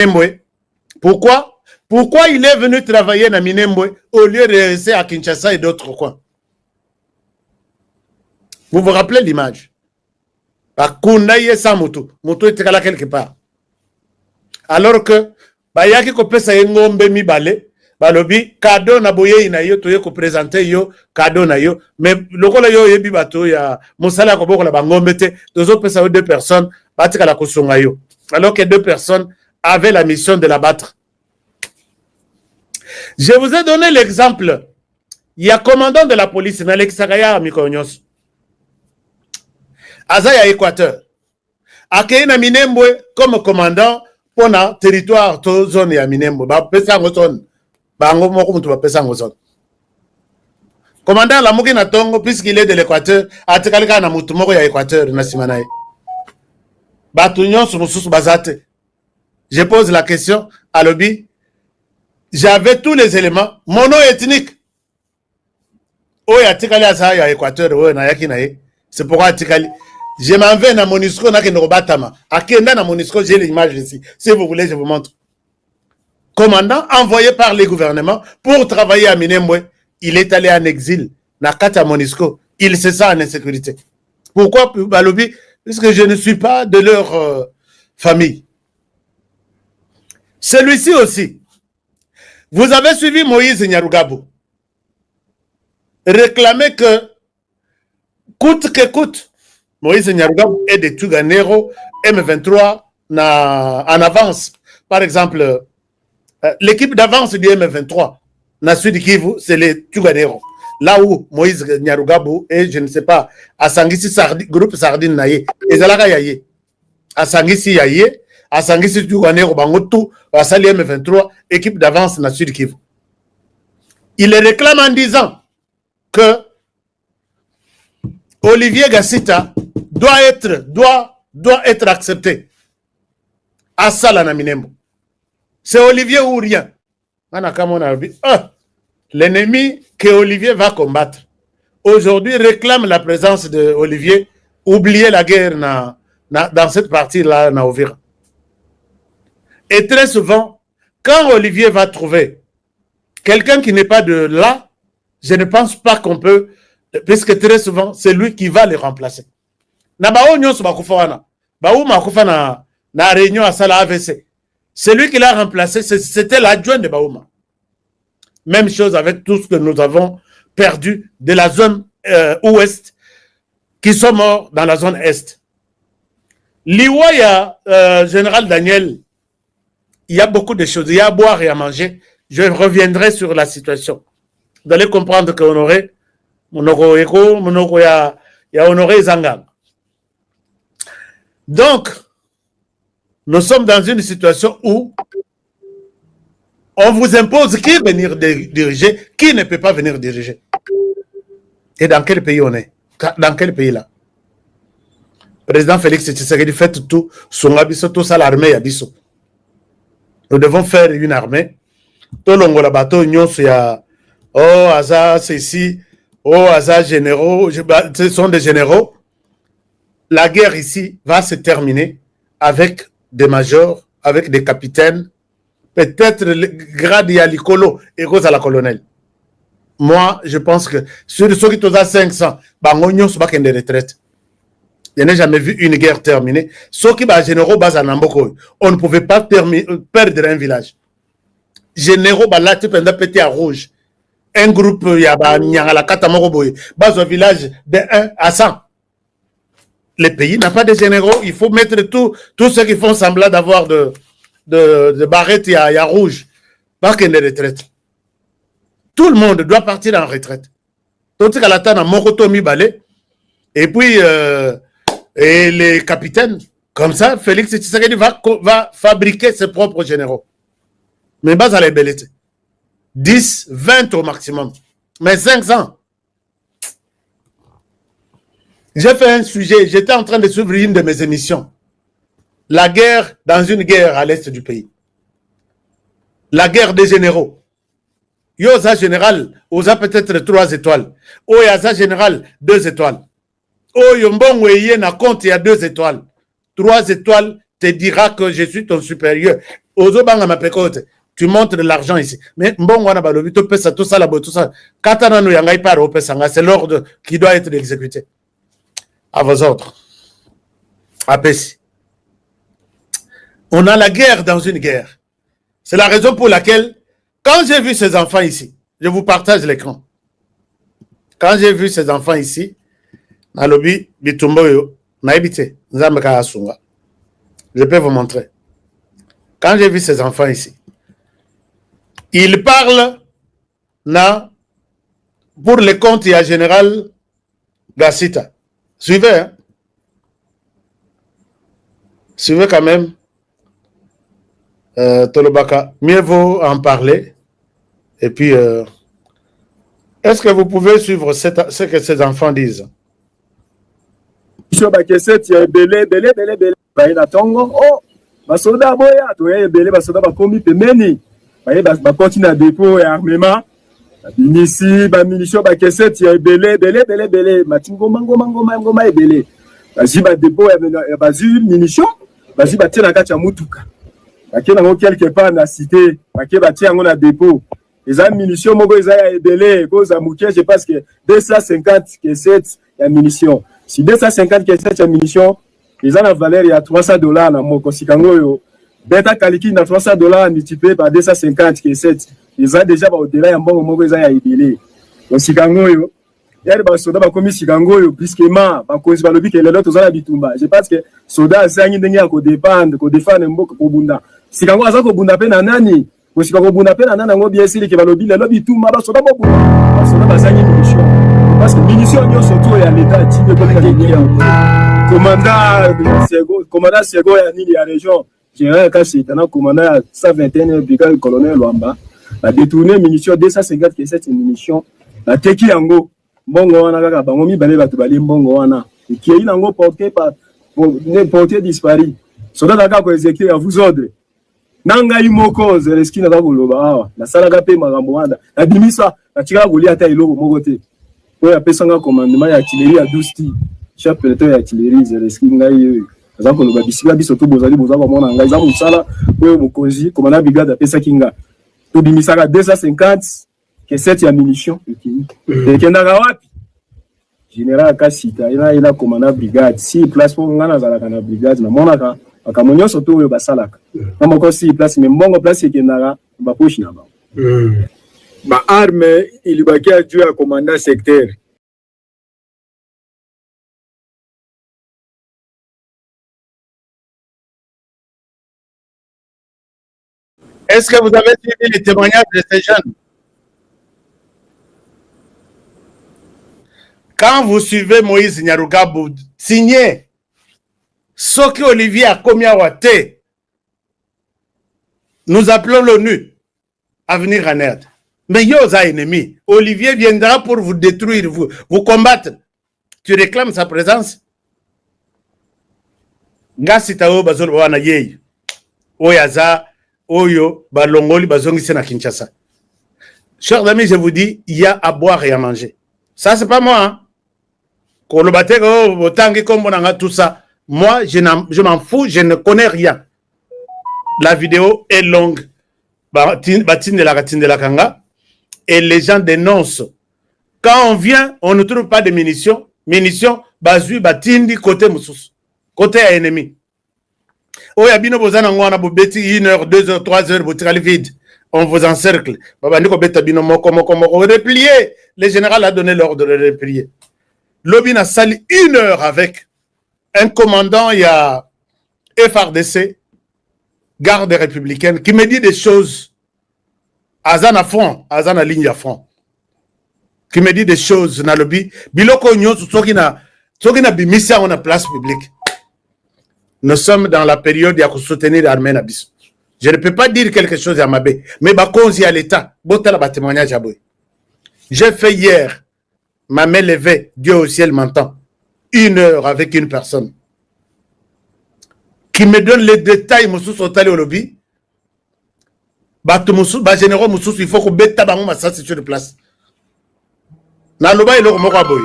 Minembwe. Pourquoi? Pourquoi il est venu travailler à Minembwe au lieu de rester à Kinshasa et d'autres coins? Vous vous rappelez l'image? Bakundaye sans moto. Moto était là quelque part. Alors que, bayaki ko pesa ngombe mibale, balobi, cadeau na boye ina yo, toye ko présenter yo, cadeau na yo, mais lokola yo yebi bato ya, mosala ko boko la bangombe te, tozo pesa 2 personnes, batika la kosonga yo. Alors que 2 personnes avaient la mission de l'abattre. Je vous ai donné l'exemple. Il y a commandant de la police, Nalek Sagaya Mikonyos. Azaya Équateur. Akena Minembwe comme commandant pour le territoire de la zone de Minembwe. Commandant la Mouki Natongo, puisqu'il est de l'Équateur, a Tekalika na Mutumoko ya Équateur, Nasimanae. Batunion sur Bazate. Je pose la question à Lobby. J'avais tous les éléments mono-ethniques. C'est pourquoi je m'en vais dans Monisco, j'ai l'image ici. Si vous voulez, je vous montre. Commandant envoyé par les gouvernements pour travailler à Minembwe, il est allé en exil. Nakata Monisco, il se sent en insécurité. Pourquoi Balobi? Puisque je ne suis pas de leur famille. Celui-ci aussi. Vous avez suivi Moïse Nyarugabo. Réclamer que, coûte que coûte, Moïse Nyarugabo est des Tuganero, M23 en avance. Par exemple, l'équipe d'avance du M23, na Sud Kivu, c'est les Tuganero. Là où Moïse Nyarugabo et je ne sais pas, à Sangisi groupe Sardine Naye, et Zalaka Yaye, à Sangisi Yaye, à Sangisi Tuganero Bangotou, à Sali M23, équipe d'avance na Sud Kivu. Il les réclame en disant que Olivier Gassita doit être accepté à Salana Minembwe. C'est Olivier ou rien. L'ennemi que Olivier va combattre aujourd'hui réclame la présence de Olivier. Oubliez la guerre dans cette partie-là, na Ovira. Et très souvent, quand Olivier va trouver quelqu'un qui n'est pas de là, je ne pense pas qu'on peut, puisque très souvent, c'est lui qui va les remplacer. Na bao nyonso bakufa wana. Bao makufa na réunion à Sala AVC. Celui qui l'a remplacé, c'était l'adjoint de Baouma. Même chose avec tout ce que nous avons perdu de la zone ouest, qui sont morts dans la zone est. L'Iwaya, général Daniel, il y a beaucoup de choses. Il y a à boire et à manger. Je reviendrai sur la situation. Vous allez comprendre que Honoré, il y a Honoré Zangang. Donc, nous sommes dans une situation où on vous impose qui venir diriger, qui ne peut pas venir diriger. Et dans quel pays on est? Dans quel pays là? Président Félix Tshisekedi fait tout, son abisso, tout ça l'armée abisso. Nous devons faire une armée. Tout le monde bateau nyonso ya oh Aza ceci, oh Aza généraux, ce sont des généraux. La guerre ici va se terminer avec des majors, avec des capitaines, peut-être le grade ya Likolo et cause à la colonel. Moi, je pense que sur ceux qui sont à 500, bangonyo sont pas qu'une retraite. Je n'ai jamais vu une guerre terminée. Ceux qui sont généraux bas à Namboko, on ne pouvait pas perdre un village. Généraux là tu peux péter à rouge. Un groupe ya ba nyangala katamoko boy, bas au village de 1 à 100. Le pays n'a pas de généraux, il faut mettre tous ceux qui font semblant d'avoir de barrettes à rouge. Pas qu'il y ait de retraite. Tout le monde doit partir en retraite. Tout ce qu'à la tana Mokoto Mibale, et puis et les capitaines, comme ça, Félix Tshisekedi va fabriquer ses propres généraux. Mais bas à la bellité. 10, 20 au maximum. Mais 500. J'ai fait un sujet, j'étais en train de suivre une de mes émissions. La guerre, dans une guerre à l'est du pays. La guerre des généraux. Yosa général, osa peut-être 3 étoiles. Oyaza général, 2 étoiles. Oyombong Weye na compte, il y a 2 étoiles. 3 étoiles te dira que je suis ton supérieur. Ozo banga mapekote. Tu montres de l'argent ici. Mais bon, on a balobi, tout ça, tout ça, là-bas, tout ça. Katana nous yangai par au c'est l'ordre qui doit être exécuté. À vos ordres. À Pessi. On a la guerre dans une guerre. C'est la raison pour laquelle, quand j'ai vu ces enfants ici, je vous partage l'écran. Quand j'ai vu ces enfants ici, Nalobi, Bitumboyo, Naibite, Nzameka Asunga. Je peux vous montrer. Quand j'ai vu ces enfants ici, ils parlent là pour les comptes et à général Gassita. Suivez, hein? Suivez quand même. Tolobaka, mieux vaut en parler. Et puis, est-ce que vous pouvez suivre ce que ces enfants disent? Oh, basoda boya to ebele basoda bakomi pemeni ba continue à dépôt et armement ici ba munitions ba cassette ya ebele matingo ngoma ebele bazi ba dépôt ya bazi munitions bazi ba tina kati ya mutuka bakena ngo quelque part na cité baké ba tia ngo na dépôt les munitions moko eza ya ebele cause amuke je pense que 250 cassette ya munitions si 250 cassette ya munitions ils ont la valeur il y a $300 na moko sikangoyo beta kaliki na $300 multiplié par 250 qui est 7 ils ont déjà au-delà ya mbongo moko ils ont ya ibele donc sikangoyo yari ba soda ba komi sikangoyo puisquement ba kozi ba lobi ke lelo to zala bitumba je pense que soda zangi ndenge ya ko défendre mboko ko bunda sikango aza ko bunda pe na nani ko sikango bunda pe na nana ngo bien sili ke ba lobi lelo bitumba ba soda bo bunda ba soda ba zangi munition parce que munition nyo surtout ya l'état type ko ka commandant Sego ya nini ya région général Kassi tana commandant ya 121 brigade colonel Luamba a détourné munitions 250 que cette munition la teki yango mbongo wana kaka bango mibale bato bali mbongo wana qui est nango porté par porté disparu soda kaka ko exécuter à vous ordre nanga imoko zereski na koloba awa na sala ka pe makambo wana na dimisa na tika goli ata iloko moko te oya pesanga commandement ya artillerie ya 12 ti chef peloton ya artillerie zereski ngai za koloba bisika biso to bozali bozaba mona ngai za musala oyo mokonzi commandant brigade pesa kinga to bimisaka 250 que 7 ya munitions et kendaka wapi général Kasita ina commandant brigade si place pour ngana zalaka na brigade na monaka akamonyo soto oyo basalaka na moko si place mais mbongo place kendaka ba poche na ba ba arme ilibaki ajua ya commandant secteur. Est-ce que vous avez suivi les témoignages de ces jeunes? Quand vous suivez Moïse Nyarugabo, signez Soki Olivier a commis à Wate. Nous appelons l'ONU à venir en aide. Mais Yosa ennemi, Olivier viendra pour vous détruire, vous combattre. Tu réclames sa présence? Gasitao bazol wana yei. Oyaza Oyo balongoli bazongisi na Kinshasa. Chers amis, je vous dis, il y a à boire et à manger. Ça c'est pas moi. Hein? Tout ça. Moi, je m'en fous, je ne connais rien. La vidéo est longue. Et les gens dénoncent. Quand on vient, on ne trouve pas de munitions. Munitions, bazui, batindi, côté moussous. Côté ennemi. Oh, yabino bozana ngwana bobeti 1 heure, 2 heures, 3 heures, botirali vide. On vous encercle. Babandiko beta bino moko. Repliez. Le général a donné l'ordre de replier. Lobby n'a sali 1 heure avec un commandant, il y a FRDC, garde républicaine, qui me dit des choses. Azan à fond, Azan à ligne à fond. Qui me dit des choses dans le lobby. Biloko nyo, soki na bimisa on a place publique. Nous sommes dans la période où il y a soutenir l'armée n'abis. Je ne peux pas dire quelque chose à ma baie, mais bakonzi à l'État. Bota la témoignage à boy. J'ai fait hier ma main levée, Dieu au ciel m'entend, 1 heure avec une personne qui me donne les détails, Moussous au au lobby. Généraux Moussous, il faut que bêta bango massa sur de place. Naloba et l'ormora boy.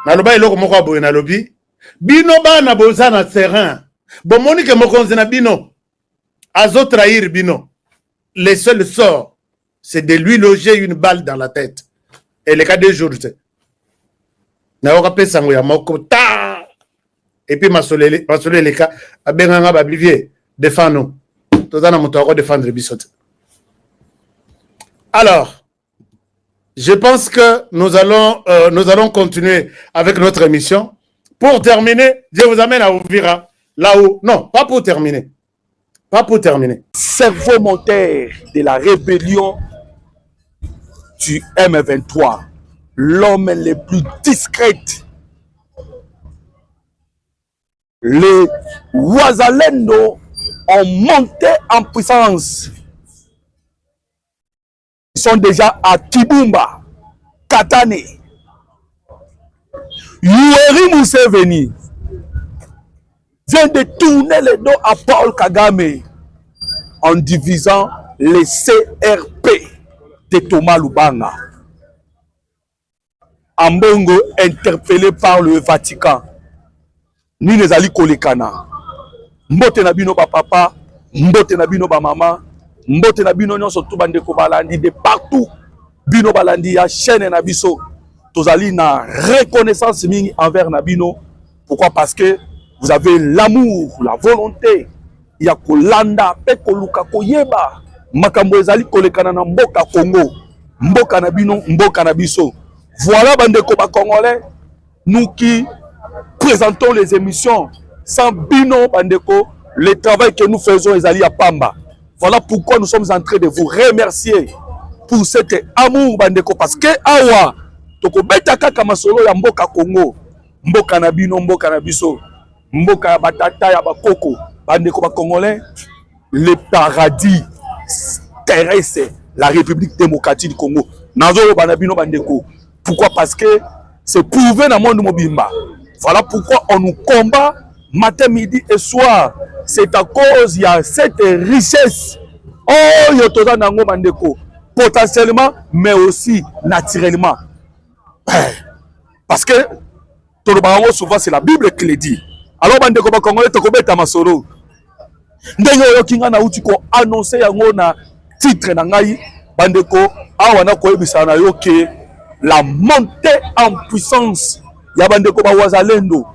Naloba et l'ormora boy na lobby. Bino ba na boza na terrain. Bon moni que mokonze na bino. Azo trahir Bino. Le seul sort, c'est de lui loger une balle dans la tête. Et le cas des jours, c'est. Et puis, Massolé, les cas, à Benganga Bablivier, défends-nous. Défendre Bissot. Alors, je pense que nous allons continuer avec notre émission. Pour terminer, je vous amène à Ouvira, là-haut. Non, pas pour terminer. Pas pour terminer. Cerveau moteur de la rébellion du M23, l'homme le plus discret, les Wazalendo ont monté en puissance. Ils sont déjà à Kibumba, Katane. Yoweri Museveni vient de tourner le dos à Paul Kagame en divisant les CRP de Thomas Lubanga. Ambongo interpellé par le Vatican. Ni nezali kolekana. Mbote na bino ba papa, mbote na bino ba mama, mbote na bino nyonso tu bandeko balandi de partout. Bino balandi ya chaîne na biso. Tozali na reconnaissance mingi envers Nabino. Pourquoi? Parce que vous avez l'amour, la volonté. Ya kolanda pe koluka koyeba. Makambo ezali kolekana na mboka Congo. Mboka Nabino, mboka Nabiso. Voilà bandeko ba Congolais, nous qui présentons les émissions sans Bino bandeko, le travail que nous faisons ezali à Pamba. Voilà pourquoi nous sommes en train de vous remercier pour cet amour bandeko, parce que awa toko beta kaka masolo ya mboka Congo, mboka na bino, mboka na biso, mboka ya batata ya bakoko bandeko ba Congolais, le paradis terrestre, la République démocratique du Congo. Nazo banabino bandeko. Pourquoi? Parce que c'est prouvé dans le monde mobimba. Voilà pourquoi on nous combat matin, midi et soir. C'est à cause il y a cette richesse. Oh yotoda nango bandeko. Potentiellement, mais aussi naturellement. Parce que tout le monde souvent c'est la Bible qui le dit. Alors bandeko ba Congolais to kobeta masolo. Ndenge yo kinga na uti ko annoncer yango na titre na ngai bandeko awa na koyebisa na yo ke la montée en puissance ya bandeko ba Wazalendo.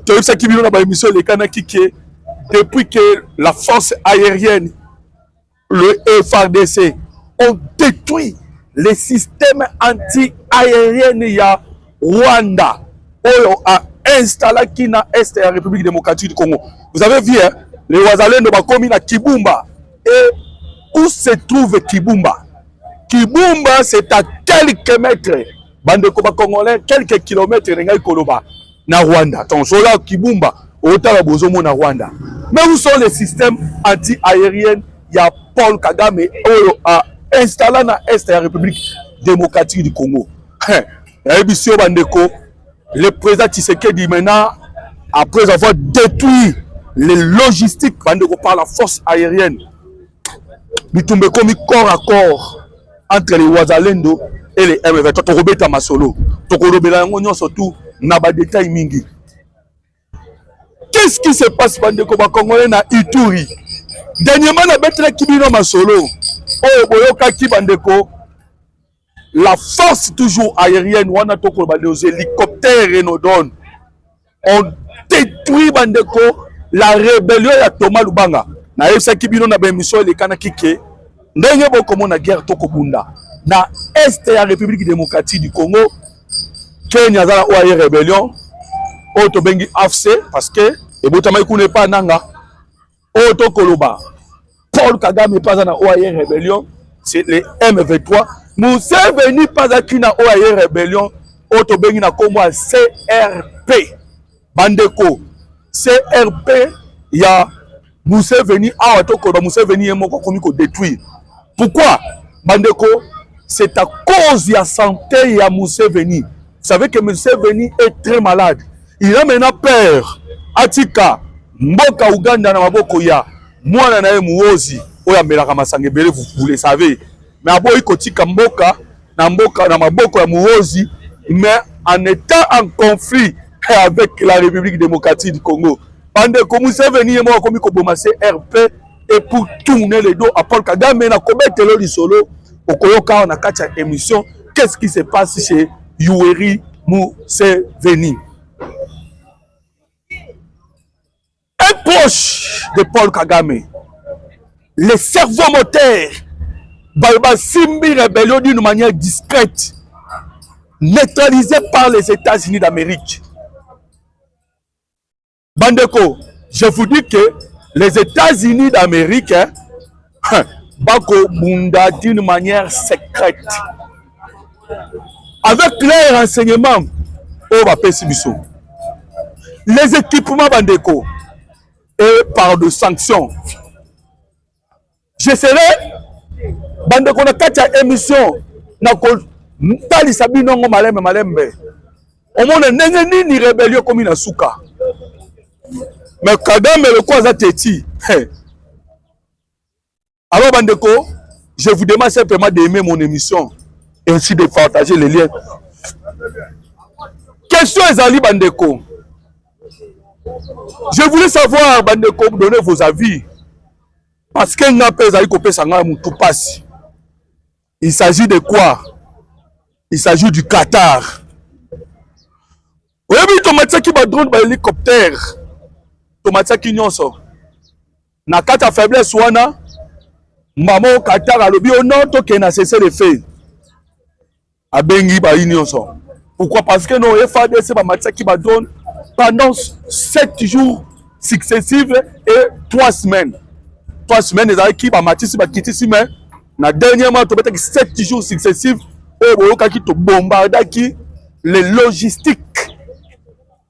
Tu sais qui vient na ba émission les kanaki ke depuis que la force aérienne, le FARDC, ont détruit les systèmes anti-aériens ya Rwanda, on a installé qui na est de la République démocratique du Congo. Vous avez vu, hein, les Wazalendo ba komi na Kibumba. Et où se trouve Kibumba? Kibumba, c'est à quelques mètres. Bandeko ba Congolais, quelques kilomètres de Koloba, na Rwanda. Attention là, Kibumba, au Talabozomo na Rwanda. Mais où sont les systèmes anti-aériens? Il y a Paul Kagame a installé na est de la République démocratique du Congo. Le président Tshisekedi maintenant, après avoir détruit les logistiques par la force aérienne, il tombe comme corps à corps entre les Wazalendo et les M23. Tokobeta masolo, tokobela yango surtout na ba détail mingi. Qu'est-ce qui se passe bandeko ba Congolais na Ituri? Dernièrement na betre kibino masolo. Oh boyoka ki bandeko. La force toujours aérienne, on a les hélicoptères et nos donne. On détruit bandeko la rébellion de Thomas Lubanga. Na esa kibino na bemission les kanakike. Ndenge boko mona guerre toko bunda. Na est ya République démocratique du Congo. Kenya za la rébellion. Oto bengi AFC parce que et botama ikune pa nanga. Oto koloba. Paul Kagame pas na rébellion, c'est les M23. Museveni pas aki na OAE rébellion, oto bengi na kombo CRP. Bandeko, CRP ya Museveni awa toko ba Museveni yemoko komi ko détruire. Pourquoi? Bandeko, c'est à cause de la santé ya Museveni. Vous savez que Museveni est très malade. Il a maintenant peur. Atika, mboka Uganda na maboko ya mwana na muozi oya melaka masanga ebele, vous le savez. Mais aboyi kotika mboka na maboko ya muozi, mais en étant en conflit avec la République démocratique du Congo. bandeko Museveni yemo akomi kobomase RP et pour tourner le dos à Paul Kagame na kobetelo lisolo okoyoka na kati ya émission qu'est-ce qui se passe chez Yoweri Museveni. Un proche de Paul Kagame, le cerveau moteur, Balba Simbi rébellion d'une manière discrète, neutralisé par les États-Unis d'Amérique. Bandeko, je vous dis que les États-Unis d'Amérique, Bako Bunda d'une manière secrète, avec leurs renseignements, les équipements Bandeko, et par de sanctions. Je serai Bandeko na kati ya émission na ko tali sabino ngo malembe. Omona ndenge nini rébellion comme na suka. Mais Kagame le quoi za teti. Alors Bandeko, je vous demande simplement d'aimer mon émission et ainsi de partager les liens. Question ezali Bandeko. Je voulais savoir, Bandeko, donner vos avis. Parce qu'il n'a pas passe. Il s'agit de quoi? Il s'agit du Qatar. Oui, mais Tomatia qui va drone par hélicoptère. Tomatia qui nyonso. Na kata faiblesse wana. Maman Qatar a lobby au non, toke na cessé les faits. A bengi ba nyonso. Pourquoi? Parce que non, FADC ba matia qui va drone pendant 7 jours successifs et 3 semaines. 3 semaines, les équipes à Matisse, mais na dernièrement, tu as 7 jours successifs et tu bombardes les logistiques.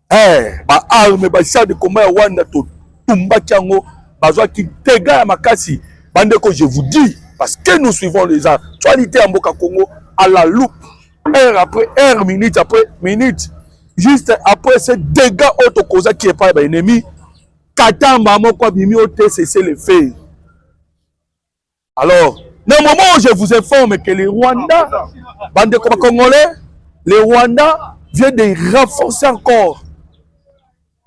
Ba arme, ba char de combat Rwanda, to tumba kiango, bazwa ki tega ya makasi. Bandeko, je vous dis, parce que nous suivons les actualités en Boka Congo à la loupe, heure après heure, minute après minute. Juste après ces dégâts autocausés qui est pas l'ennemi, Qatar maman quoi bimi ote cesser les faits. Alors, dans le moment où je vous informe que les Rwandais, bande de Congolais, les Rwandais viennent de renforcer encore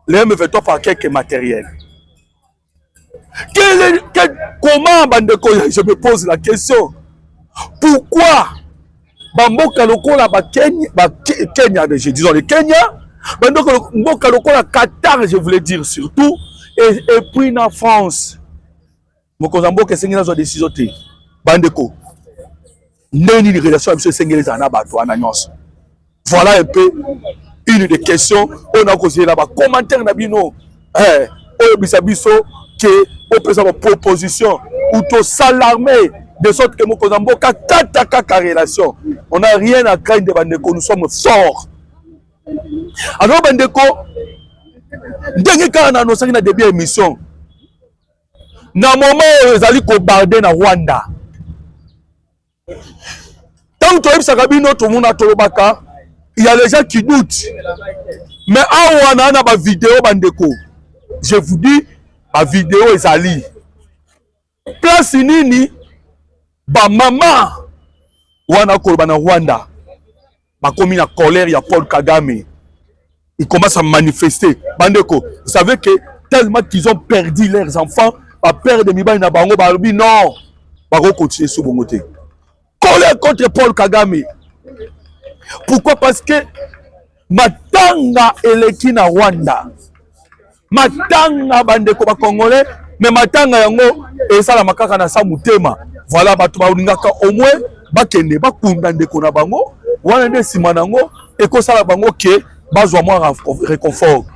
les M23 par quelques matériels. Comment bande de Congolais, je me pose la question, pourquoi Bamboka lokola ba Kenya, disons le Kenya, Bamboka lokola Qatar, je voulais dire surtout, et puis en France, Mokozamboka sengela zo décision te. Bandeko, neni ni relation avec ce sengela zana bato ana nyonso. Voilà un peu une des questions on a causé là-bas. Commentaire na bino, bisabiso que on peut avoir proposition ou to s'alarmer de sorte que Mokozamboka kaka relation. On n'a rien à craindre de Bandeko, nous sommes forts. Alors Bandeko, ndenge kana no sangi na début émission. Na moment où ils allaient bombarder na Rwanda. Tant que tu as vu tout le monde à Tolobaka, il y a les gens qui doutent. Mais à Rwanda, on a une vidéo Bandeko. Je vous dis, la vidéo est allée. Place nini, ba maman, wana kolba na Rwanda. Ba komi na colère, il y a Paul Kagame. Ils commencent à manifester. Bandeko, vous savez que tellement qu'ils ont perdu leurs enfants, à perdre de Miba na bango barbi non, bako continuer sous bongoté. Colère contre Paul Kagame. Pourquoi? Parce que matanga eleki na Rwanda. Matanga bandeko ba Congolais, mais matanga yango esala makaka na sa mutema. Voilà batu ba ulingaka au moins bakende bakunda ndeko na bango, wana nde sima nango ekosala bango ke bazwa moi réconfort.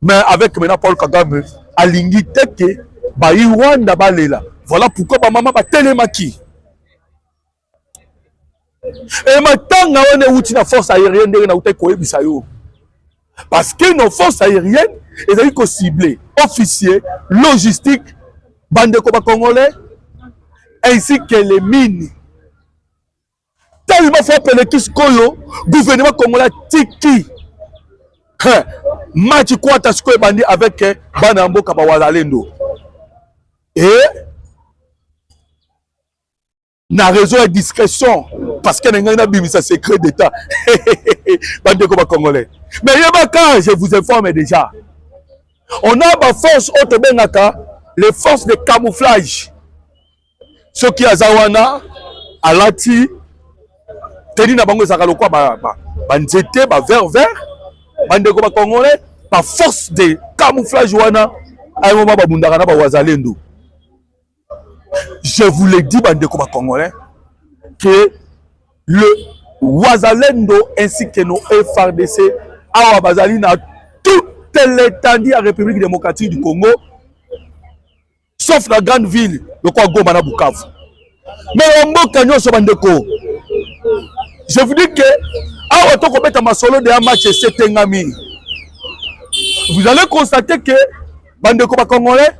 Mais avec maintenant Paul Kagame alingi teke ba Rwanda balela. Voilà pourquoi ba maman ba telemaki. Et matanga on outi na force aérienne de na uté ko ebisa yo. Parce que nos forces aériennes elles ont ciblé officiers, logistique, bande de Congolais ainsi que les mines. Tellement faut appeler Kiskoyo, gouvernement congolais tiki. Match quoi t'as ce bandi avec Banambo Kabawalendo. Et na raison de discrétion parce que n'a bimisa secret d'état. Bande de Congolais. Mais je vous informe déjà. On a ma force autobenaka, les forces de camouflage. Ce qui a zawana, alati, teni na bango ezaka lokwa ba nzete, ba vert, bandeko ba congolais, par force de camouflage wana, à un moment ba bundaka na ba wazalendo. Je vous l'ai dit, bandeko ba congolais, que le wazalendo ainsi que nos FRDC, awa bazali na toute l'étendue de la République démocratique du Congo, sauf la grande ville, le quoi Goma na Bukavu. Mais on mboka nyonso bandeko. Je vous dis que awa to kobeta masolo de un match setengami. Vous allez constater que bandeko ba congolais,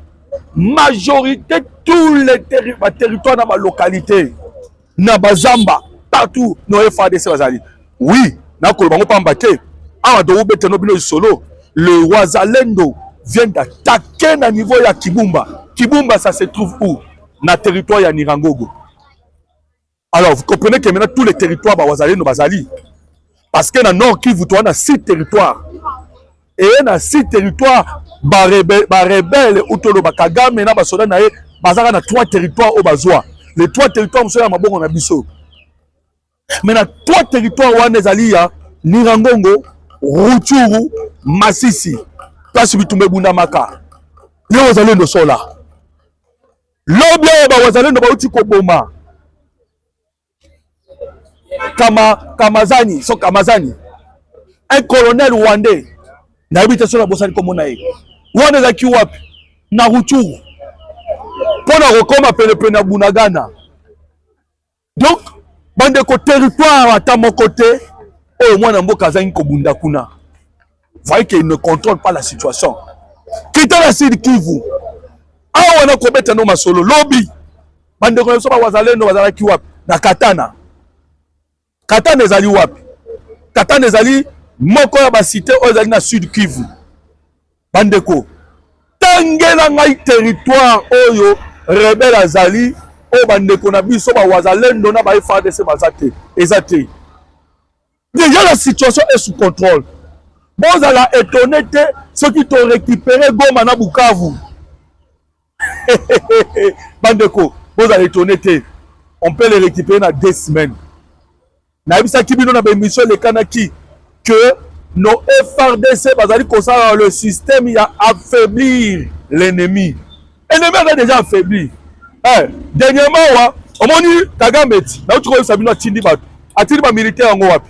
majorité tous les territoires dans ma localité, na bazamba partout no FADC bazali. Oui, na ko bango pambate. Awa do beta no bino solo. Le Wazalendo vient d'attaquer na niveau ya Kibumba. Kibumba, ça se trouve où? Na territoire ya Nirangogo. Alors, vous comprenez que maintenant tous les territoires ba Wazalendo bazali. Parce que na Nord Kivu, tu as 6 territoires. Et na 6 territoires, ba rebelle utolo ba Kagame na ba soda na e bazaka na 3 territoires au bazwa. Les 3 territoires monsieur ya mabongo na biso. Mais na 3 territoires wana ezali ya Nirangogo, Rutshuru, Masisi, place bitumbe bunda maka. Les Wazalendo sont là. L'objet ba Wazalendo ba uti ko boma. Kamazani, so Kamazani. Un colonel rwandais. Na habitation na bosani ko mona ye. Rwanda za kiwapi? Na Rutshuru. Pona rekoma pele na Bunagana. Donc, bande ko territoire ata mon côté. Oh, moi, Namboka Zani Kobunda Kuna. Vous voyez qu'il ne contrôle pas la situation. Quitte la Sud Kivu. Ah, on a combattu un homme solo. Lobby. Bande ko soba wazalendo wazala kiwap. Na Katana. Katana ezali wapi. Katana ezali moko ya ba cité ozali na Sud Kivu. Bande ko. Tangela ngai territoire oyo rebelle azali. O bande ko na biso ba wazalendo na ba FARDC bazate. Ezate. Déjà la situation est sous contrôle. Bon, à la étonné, ceux qui t'ont récupéré Goma na Bukavu. Bandeko, bon, à l'étonné, on peut les récupérer dans 2 semaines. Na bisa kibino na bémission les kanaki que nos FARDC bazali concernant le système il y a affaiblir l'ennemi. L'ennemi a déjà affaibli. Dernièrement, on m'a dit Kagame, na utuko sabino atindi ba atindi ba militaire ngo wapi.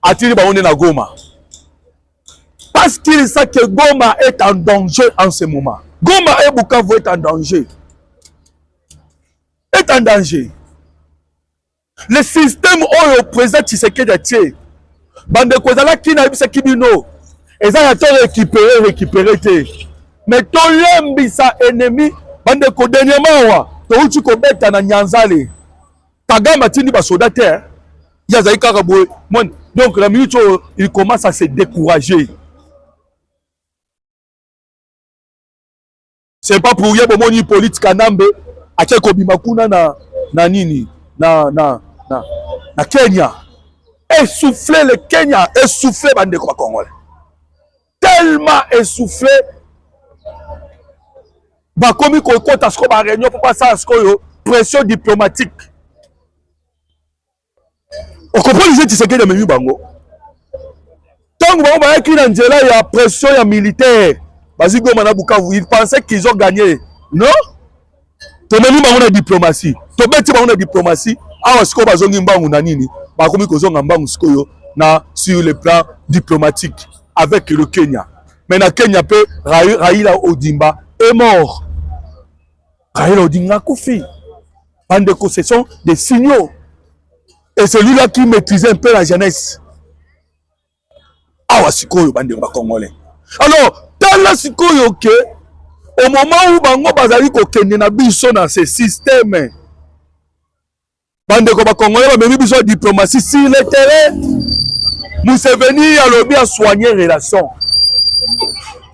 Atiri ba on est na Goma. Parce qu'il sait que Goma est en danger en ce moment. Goma et Bukavu est en danger. Est en danger. Le système où le président Tshisekedi a tué. Bande kozala ki na bisa kibino. Eza ya to récupérer te. Mais to lembi sa ennemi bande ko dernièrement wa to uti ko beta na Nyanzale. Kagame tindi ba soda te. Ya zaika kabwe. Donc la minute où il commence à se décourager. C'est pas pour rien que mon politique kanambe a tché kobimakuna na nini na Kenya. Essoufflé le Kenya, essoufflé bande ko Congolais. Tellement essoufflé. Ba komi ko kota sko ba réunion pour pas ça sko yo pression diplomatique. On comprend les gens qui de bango. Tant que vous avez il y a pression militaire. Ils pensaient qu'ils ont gagné. Non? Tu as mis la diplomatie. Tu as mis la diplomatie. Sur le plan diplomatique avec le Kenya. Maintenant, Kenya, Raila Odinga est mort. Raila Odinga Koufi. Ce sont des signaux. Et celui-là qui maîtrisait un peu la jeunesse. Ah, sikoyo bande ba Congolais. Alors, dans la sikoyo que au moment où bango bazali ko kende na biso dans ce système, bande ko ba Congolais ba memi biso diplomatie sur le terrain. Museveni a lobby à soigner relation.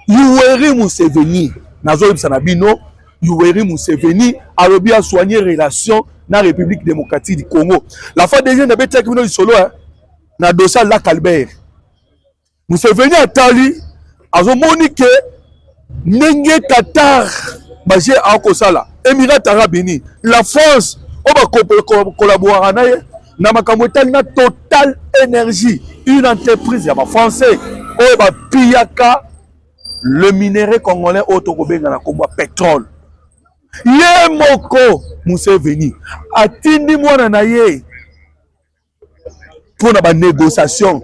Yoweri Museveni nazo bisana bino, Yoweri Museveni a lobby à soigner relation na République démocratique du Congo. La fois dernière, on a été solo na dossier Lac Albert. Museveni a tali azomoni ke ndenge Qatar baje akosala Émirats Arabes Unis la France on va collaborer na ye na makambo etali na Total Énergie une entreprise ya ba français oyo ba piyaka le minerai congolais otokobenga na kombo pétrole ye moko Museveni atindi mwana na ye pour na ba négociation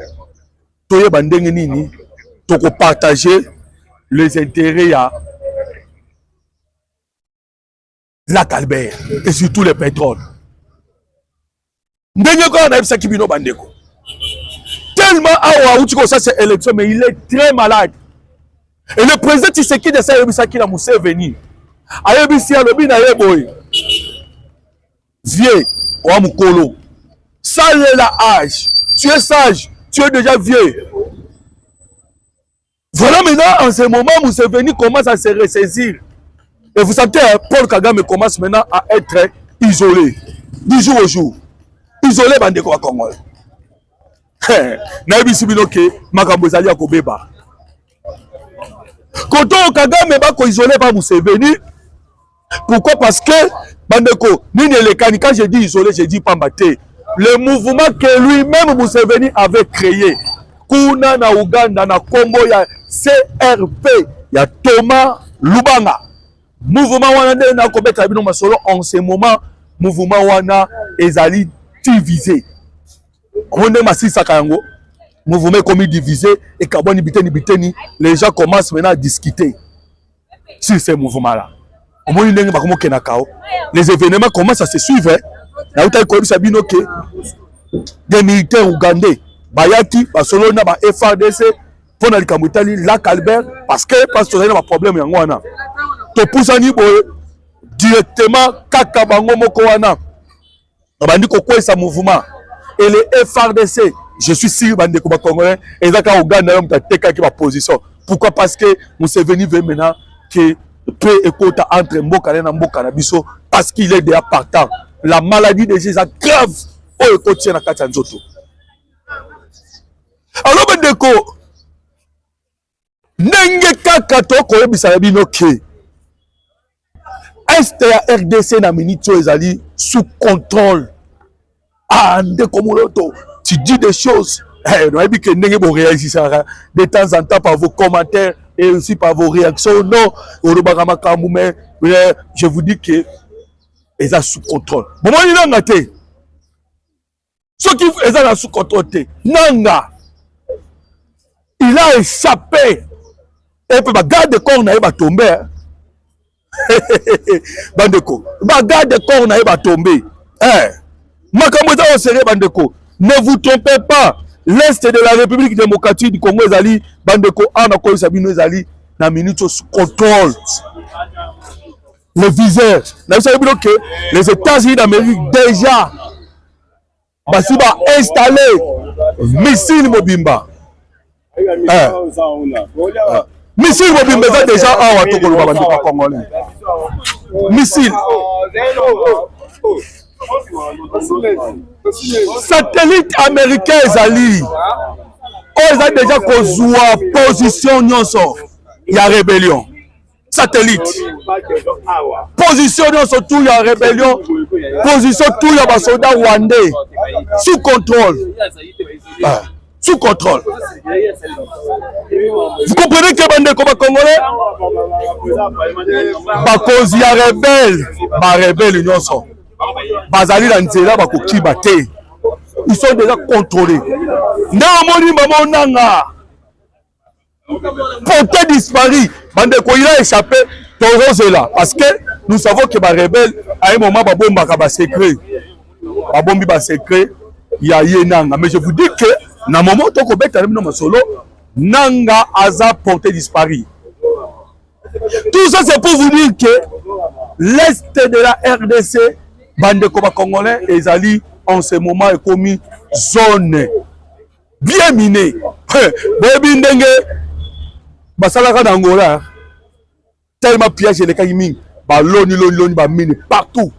toye ba ndenge nini toko partager les intérêts ya Lac Albert et surtout le pétrole. Ndenge ko na ebisa kibino bandeko. Tellement awa utiko ça c'est élection mais il est très malade. Et le président Tshisekedi de ça ebisa ki na Museveni. Ayebisi alobi na yeboy. Vieux wa mukolo. Ça la âge. Tu es sage, tu es déjà vieux. Voilà maintenant en ce moment Museveni commence à se ressaisir. Et vous savez, Paul Kagame commence maintenant à être isolé. Du jour au jour. Isolé, bandeko wa Congo. Na ebisi binoke, makambo ezali ya kobeba. Koto Kagame bako isolé par Museveni. Pourquoi? Parce que, bandeko, nini elekani, quand je dis isolé, je dis pambate. Le mouvement que lui-même Museveni avait créé. Kuna na Uganda, na Congo, ya CRP, ya Thomas Lubanga. Mouvement wana nde na kobeta bino masolo en ce moment mouvement wana ezali divisé. On est massisa kango mouvement comme divisé et kaboni biteni les gens commencent maintenant à discuter sur ces mouvements là. Au moins ndenge bakomo kenakao les événements commencent à se suivre. Na uta ko bisa bino ke des militaires ougandais bayaki basolo na ba FARDC pour na likambo itali Lac Albert parce que na ba problème yango wana. To pusani boye directement kaka bango moko wana bandi ko kwesa mouvement et les FARDC je suis sûr bandi ko ba congolais ezaka Uganda yo mtateka ki ba position. Pourquoi? Parce que Museveni veut maintenant que paix ekota entre mboka na mboka na biso parce qu'il est déjà partant. La maladie de Jésus grave o ekoti na kati ya nzoto. Alors bandeko ndenge kaka to ko yebisa bino ke Est ya RDC na minute ezali sous contrôle. Ah, ndeko moloto, tu dis des choses. Non, et puis que ndenge bo réagissez de temps en temps par vos commentaires et aussi par vos réactions. Non, mais je vous dis que ils sont sous contrôle. Bon, moi, il a ngate. Ceux qui sont sous contrôle, nanga. Il a échappé. Et puis, garde corps na va tomber. Bandeko, garde corps na va tomber. Makambo za osere bandeko. Ne vous trompez pas. L'Est de la République démocratique du Congo ezali bandeko ana ko sabino ezali na minute sous contrôle. Le viseur. Na savez bien que les États-Unis d'Amérique déjà basiba installé missile Mobimba. Missile Mobimba ça déjà awa to koloba bandeko congolais. Missile. Satellite américain ezali. Ils ont déjà kozwa position nyonso ya rébellion. Satellite. Position nyonso tout ya rébellion. Position tout ya ba soldats rwandais. Sous contrôle. Sous contrôle. Vous comprenez que bandeko ba congolais ba cause ya rebelle, ba rebelle nyonso. Bazali la nzela ba kokiba te. Ils sont déjà contrôlés. Naamoni maman nanga. Porté disparu. Bandeko il a échappé. Torozela. Parce que nous savons que les rebelles, à un moment, ils ont secret. Ils ont secret. Il y a nanga. Mais je vous dis que, dans le moment où on solo, nanga a porté disparu. Tout ça, c'est pour vous dire que l'Est de la RDC, bandeko ba congolais, ils allaient en ce moment est commis zone bien minée. Bobi ndenge basalaka na Angola tellement piège les kayiming ba loni ba mine partout.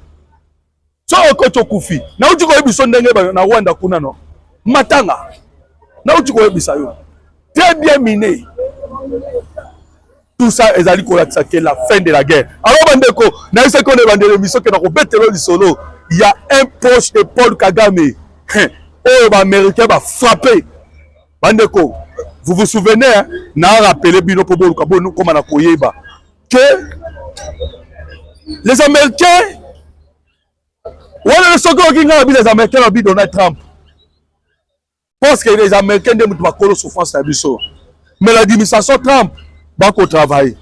So ko chokufi na uti ko ebiso ndenge na Rwanda kuna no matanga na uti ko ebisa yo très bien miné Tout ça, ils allaient que la fin de la guerre. Alors, Bandeko, dans ce qu'on est dans l'émission que nous solo, il y a un proche de Paul Kagame. Oh, les Américains va frapper. Bandeko, vous vous souvenez, hein, n'a rappelé Bino Pobo Kabonu comme on a Koyeba, que les Américains, voilà le second qui a les Américains ont dit Donald Trump. Parce que les Américains ne sont pas souffrance à Bissau. Mais l'administration Trump va au travail.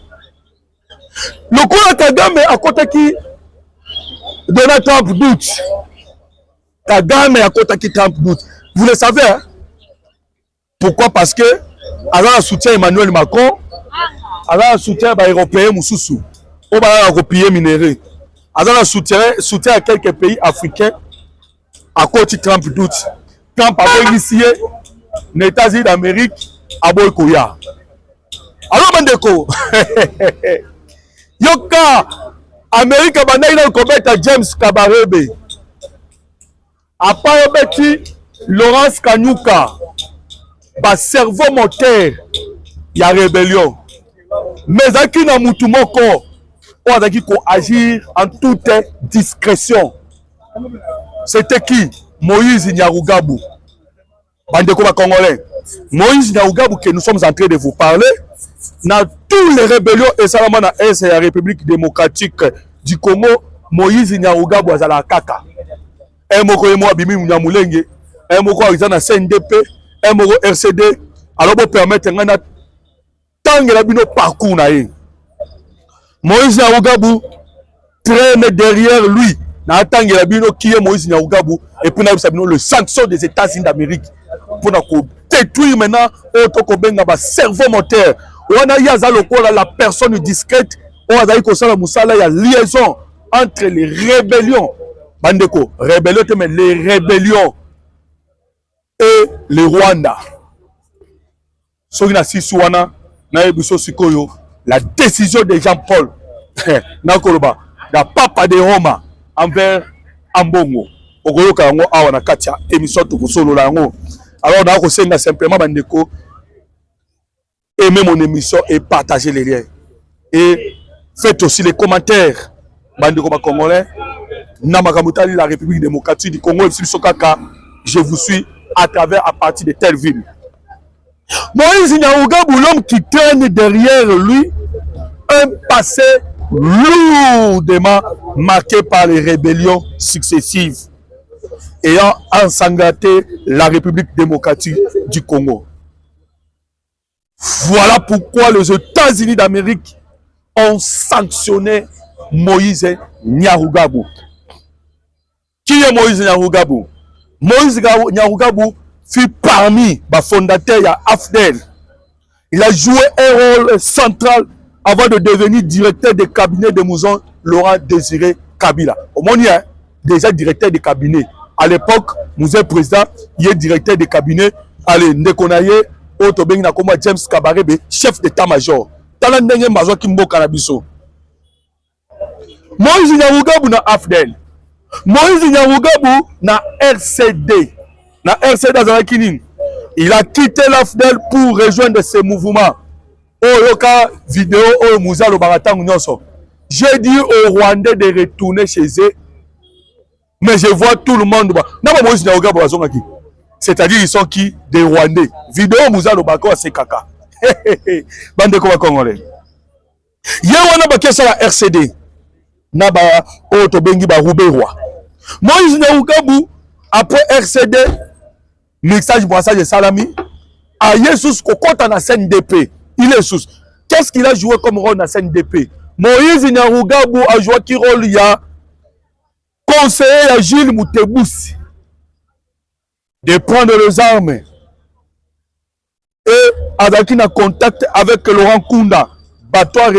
Le coup Kagame à côté qui Donald Trump doute. Kagame à côté qui Trump doute. Vous le savez, hein? Pourquoi? Parce que alors soutien Emmanuel Macron, alors soutien les Européens Moussoussou, on va recopier minéraux. Alors soutien à quelques pays africains à côté Trump doute. Trump a initié les États-Unis d'Amérique à Boykoya. Alors Bandeko, Yoka, Amérique a banni le combattant James Kabarebe. Après Betty, Laurence Kanyuka, ba cerveau moteur, il y a rébellion. Mais à qui n'a moutumoko, on a dit qu'on agir en toute discrétion. C'était qui? Moïse Nyarugabo. Bandeko Congolais. Moïse Nyarugabo que nous sommes en train de vous parler. Dans tous les rébellions et ça dans la République démocratique du Congo, Moïse Nyarugabo a la kaka. Un moko emo abimi Nyamulenge, un moko a CNDP, un moko RCD. Alors pour permettre ngana tant la bino parcours na ye. Moïse Nyarugabo traîne derrière lui. Na tangi la bino qui est Moïse Nyarugabo et puis le sanction des États-Unis d'Amérique pour détruire maintenant auto benga ba cerveau moteur. On a yaza lokola la personne discrète, on a dit ça la musala ya liaison entre les rébellions. Bandeko, rébellion mais les rébellions et le Rwanda. Sogina Sisouana na ebiso sikoyo la décision de Jean-Paul na koloba da papa de Roma envers Ambongo. Ogoyoka yango awa na katia émission to solo la yango. Alors na ko senga simplement bandeko aimez mon émission et partagez les liens. Et faites aussi les commentaires. Bandeko ba Congolais, Namakamutali la République démocratique du Congo Sokaka, je vous suis à partir de telle ville. Moïse Nyarugabo, l'homme qui traîne derrière lui un passé lourdement marqué par les rébellions successives ayant ensanglanté la République démocratique du Congo. Voilà pourquoi les États-Unis d'Amérique ont sanctionné Moïse Nyarugabo. Qui est Moïse Nyarugabo? Moïse Nyarugabo fut parmi les fondateurs de AFDEL. Il a joué un rôle central avant de devenir directeur de cabinet de Mouzon Laurent Désiré Kabila. Au moins, il y a déjà directeur de cabinet. À l'époque, Mouzé président, il est directeur de cabinet. Allez, Ndekonaye, Otobeng Nakoma James Kabarebe, chef d'état-major. Talandenge Major Kimbo Kanabiso. Moïse Nyarugabo na AFDEL. Moïse Nyarugabo na RCD. Na RCD Azanakinin. Il a quitté l'AFDEL pour rejoindre ce mouvement. Oyoka vidéo au Mouza le Baratam Nyonso. J'ai dit aux Rwandais de retourner chez eux. Mais je vois tout le monde. Moïse Nyarugabo Azonaki. C'est-à-dire ils sont qui? Des Rwandais. Vidéo Mouza le Baratam c'est kaka. Bande Koba Congolais. Yewana bakesa la RCD. Naba Oto Bengi ba Rouberois. Moïse Nyarugabo après RCD mixage brassage de salami a Jesus Kokota na CNDP. Il est sous. Qu'est-ce qu'il a joué comme rôle dans CNDP? Moïse Nyarugabo a joué qui rôle? Il y a conseiller à Gilles Moutebousi de prendre les armes et avec un contact avec Laurent Kunda Batouare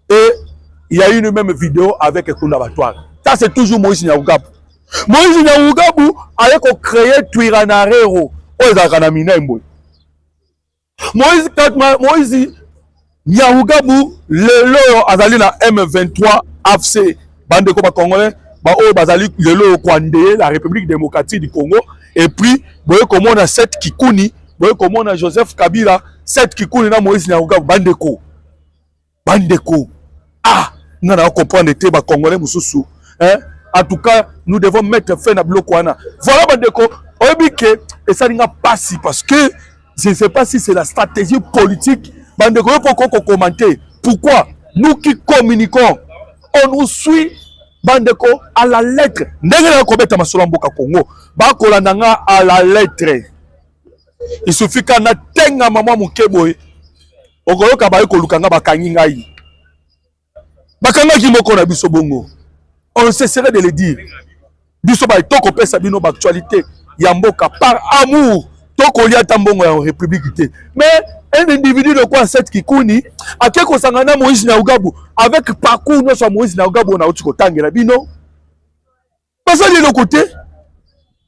et il y a eu une même vidéo avec Kunda Batouare. Ça c'est toujours Moïse Nyarugabo. Moïse Nyarugabo a créé Twiranarero aux Akanaminembo. Moïse Nyarugabo lelo azali na M23 AFC bande ko ba Congolais ba o bazali lelo kwande la République démocratique du Congo et puis boye komona 7 Kikuni boye komona Joseph Kabila cette Kikuni na Moïse Nyarugabo bandeko. Bandeko. Ah, nous allons comprendre que les Congolais mususu. Hein? En tout cas, nous devons mettre fin à Blokwana. Voilà bandeko. Obike et ça n'a pas si parce que je ne sais pas si c'est la stratégie politique. Bandeko pour commenter. Pourquoi nous qui communiquons, on nous suit bandeko à la lettre. Ndenge na kobeta masolo mboka Congo. Ba kolandanga à la lettre. Il suffit qu'on a tenga maman mukeboy. Okoloka ba ekolukanga bakangi ngai. Bakanga ki moko na biso bongo. On ne cesserait de le dire. Biso ba toko pesa bino ba actualité ya mboka par amour. Toko lia tambongo ya république. Mais un individu de quoi cette Kikuni a quelque sangana Moïse Nyarugabo avec parcours non soit Moïse Nyarugabo na otiko tangela bino. Pas aller le côté.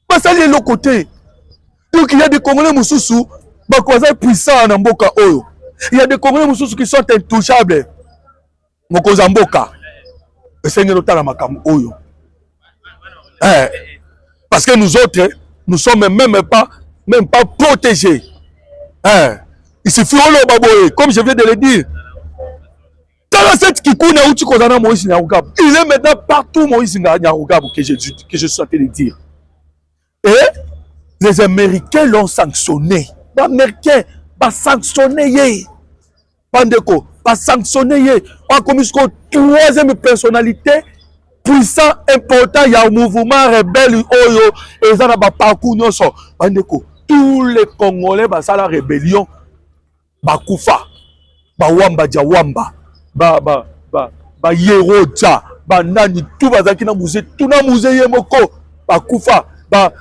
Pas aller le côté. Donc il y a des Congolais mususu bakwaza puissants na mboka oyo. Il y a des Congolais mususu qui sont intouchables. Mokoza mboka. Esengelo tala makambo oyo. Parce que nous autres nous sommes même pas protégés. Il suffit comme je viens de le dire. Dans cette Kikuni Uti Kozana Moïse Nyarugabo, il est maintenant partout Moïse Nyarugabo que je suis en train de dire. Et les Américains l'ont sanctionné. Les Américains vont sanctionner. Bandeko, va sanctionner. On a commis une troisième personnalité puissant, important. Il y a un mouvement rebelle. Oyo, et ça n'a pas parcours. Bandeko, tous les Congolais, ça la rébellion. Bakufa, Bawamba Jawamba, ba Yeroja, Nani, tout bazaki na musée, tout na musée Yemoko, Bakufa, ba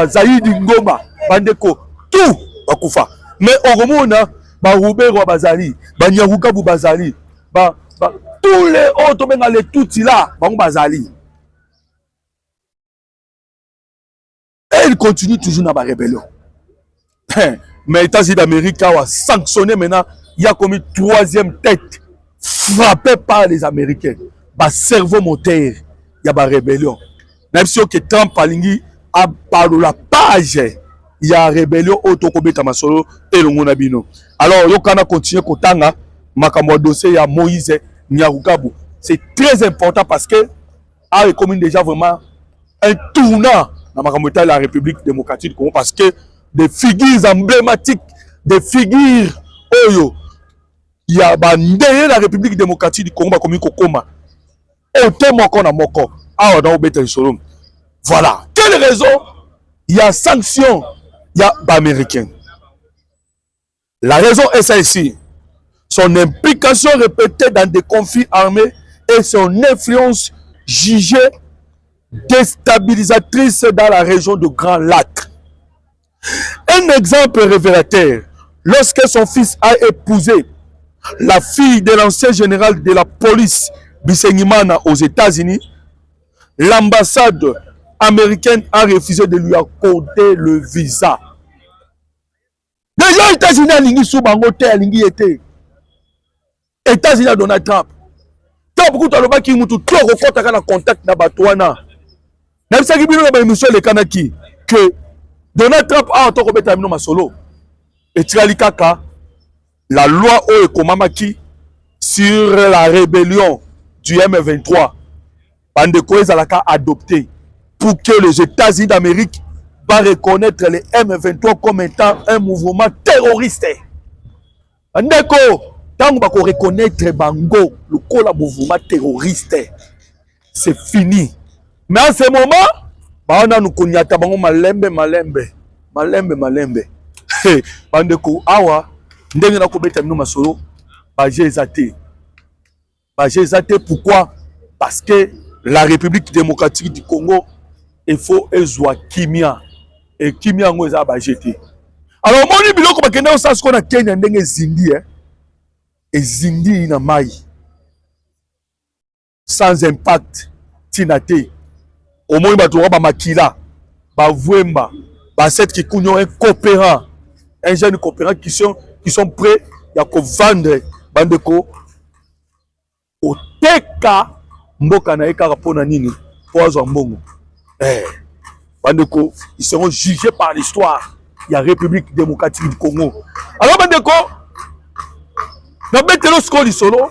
Zaïdi Ngoma, Bandeko, tout Bakufa. Mais au Romona, Roubero Bazali, Nyarugabo Bazali, tous les autres, même les tout là, Bazali. Et il continue toujours dans la rébellion. Mais les États-Unis d'Amérique a sanctionné maintenant, il y a commis troisième tête frappée par les Américains. Bah cerveau moteur, il y a une rébellion. Même si que Trump a parlé la page, il y a une rébellion autocobé Tamasolo et le Monabino. Alors, il y a continuer Kotanga, Makambo dossier, il y a Moïse Nyarugabo. C'est très important parce que a commis déjà vraiment un tournant dans la République démocratique du Congo parce que des figures emblématiques, des figures oyo. Il y a bandé la République démocratique du Congo comme Kokoma. Ote moko na moko. Ah on a obété solo. Voilà. Quelle raison? Il y a sanction, il y a américain. La raison est celle-ci. Son implication répétée dans des conflits armés et son influence jugée déstabilisatrice dans la région de Grand Lac. Un exemple révélateur, lorsque son fils a épousé la fille de l'ancien général de la police Bisenyimana aux États-Unis, l'ambassade américaine a refusé de lui accorder le visa. Déjà, les États-Unis ont dit que États-Unis a Donald Trump. Tant beaucoup de gens qui ont eu contact avec Batouana. Même si vous avez émission le Kanaki, que Donald Trump a encore commis un solo. Et Tiralikaka, la loi Oekomamaki sur la rébellion du M23, Bandeko Ezalaka adopté pour que les États-Unis d'Amérique va reconnaître les M23 comme étant un mouvement terroriste. Bandeko, tant qu'on va reconnaître Bango, le mouvement terroriste, c'est fini. Mais en ce moment, on a nous konyata bango malembe. Bandeko awa ndenge na kobeta mino masolo baje ezate pourquoi? Parce que la République démocratique du Congo il faut ezwa kimia et kimia ngo eza bajete. Alors moni biloko bakenda au sens qu'on a Kenya ndenge zindi ezindi na mai sans impact tinate au moins bato ba makila ba vwemba ba set qui kunyo un coopérant un jeune coopérant qui sont prêts à vendre bandeko au teka mboka na eka rapona nini pozo mbongo bandeko ils seront jugés par l'histoire ya République démocratique du Congo. Alors bandeko, na betelo skoli solo,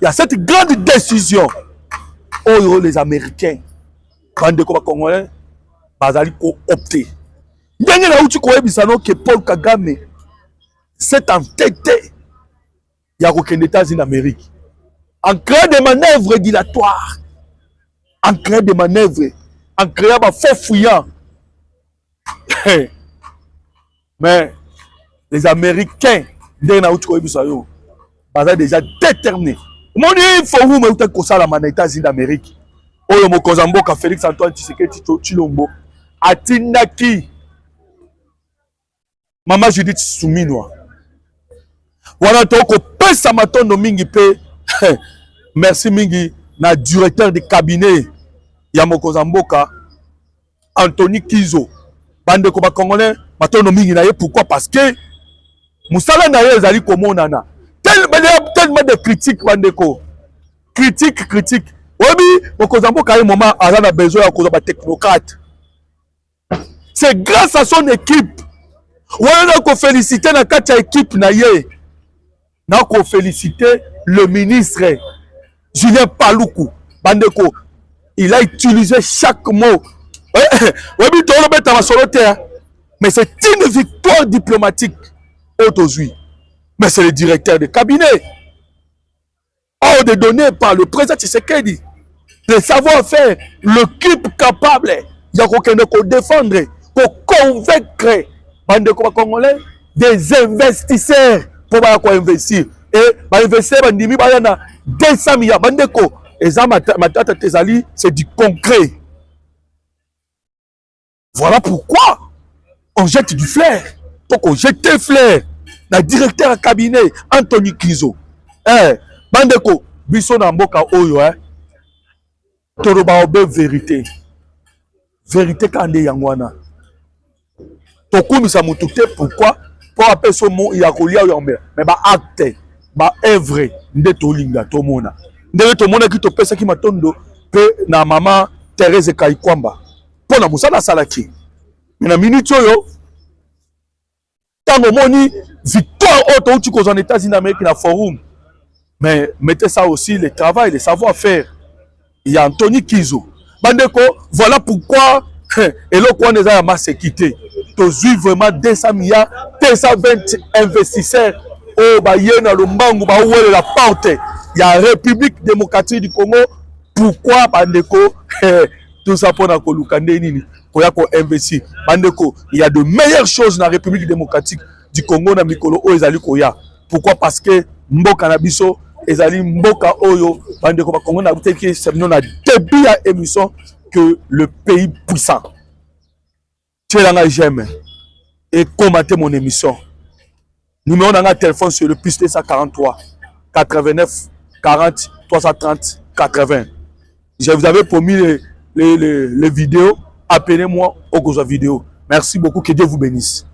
il y a cette grande décision. Oh, les Américains, bandeko ba Congolais, bazali ko opter. Ndenge na uti ko ebisano que Paul Kagame s'est entêté ya kokende États-Unis d'Amérique. En créant des manœuvres régulatoires, en créant des manœuvres, en créant des faux fouillants. Mais les Américains, ils sont déjà déterminés. Il faut que les États-Unis d'Amérique, Oyo Mokozamboka, Félix Antoine Tshisekedi Tshilombo, Atindaki, Maman Judith Suminwa. Voilà donc pesa matondo mingi pe merci mingi na directeur de cabinet ya Mokozamboka Anthony Kizo bande ko ba congolais matondo mingi na ye. Pourquoi? Parce que musala na ye ezali komonana tellement de critiques bande ko critique obi Mokozamboka à un moment a besoin ya koza ba technocrate. C'est grâce à son équipe wala ko féliciter na kati ya équipe na ye. N'a qu'on féliciter le ministre Julien Paluku. Bandeko, il a utilisé chaque mot. Mais c'est une victoire diplomatique aujourd'hui. Mais c'est le directeur de cabinet. Ordre donné par le président Tshisekedi. Le savoir-faire, l'équipe capable. Il y a quelqu'un qui défendre, pour convaincre Bandeko Congolais des investisseurs. Pour investir et investir bandimi bayana 200 milliards bandeko eza matata tezali, c'est du concret. Voilà pourquoi on jette du flair. Donc on jette le flair na directeur à cabinet Anthony Kizo. Bandeko biso na mboka oyo toroba obe vérité kande yangwana tokumisa mutu te. Pourquoi? Pour appeler ce mot, il y a colia mais bah acte, bah œuvre, nde tolinga tomona. Nde tomona ki to pesa ki matondo pe na maman Thérèse Kaikwamba. Pour na musala salaki. Mais na minute yo tango moni victoire auto tu cause en États-Unis d'Amérique na forum. Mais mettez ça aussi le travail, le savoir-faire. Il y a Anthony Kizo. Bandeko, voilà pourquoi et là quoi les a masse quitté. Aujourd'hui vraiment 200 milliards 220 investisseurs au Bayena Lombangu ba oué la porte. Il y a République démocratique du Congo. Pourquoi bandeko tout ça pour na kolukande nini pour ya ko investir bandeko, il y a de meilleures choses dans la République démocratique du Congo na mikolo o ezali koya. Pourquoi? Parce que mboka na biso ezali mboka oyo bandeko ba Congo na buteki semino na début ya émission que le pays puissant. Tu es là, j'aime. Et commentez mon émission. Numéro dans téléphone sur le plus 243 89 40 330 80. Je vous avais promis les vidéos. Appelez-moi au Goza vidéo. Merci beaucoup. Que Dieu vous bénisse.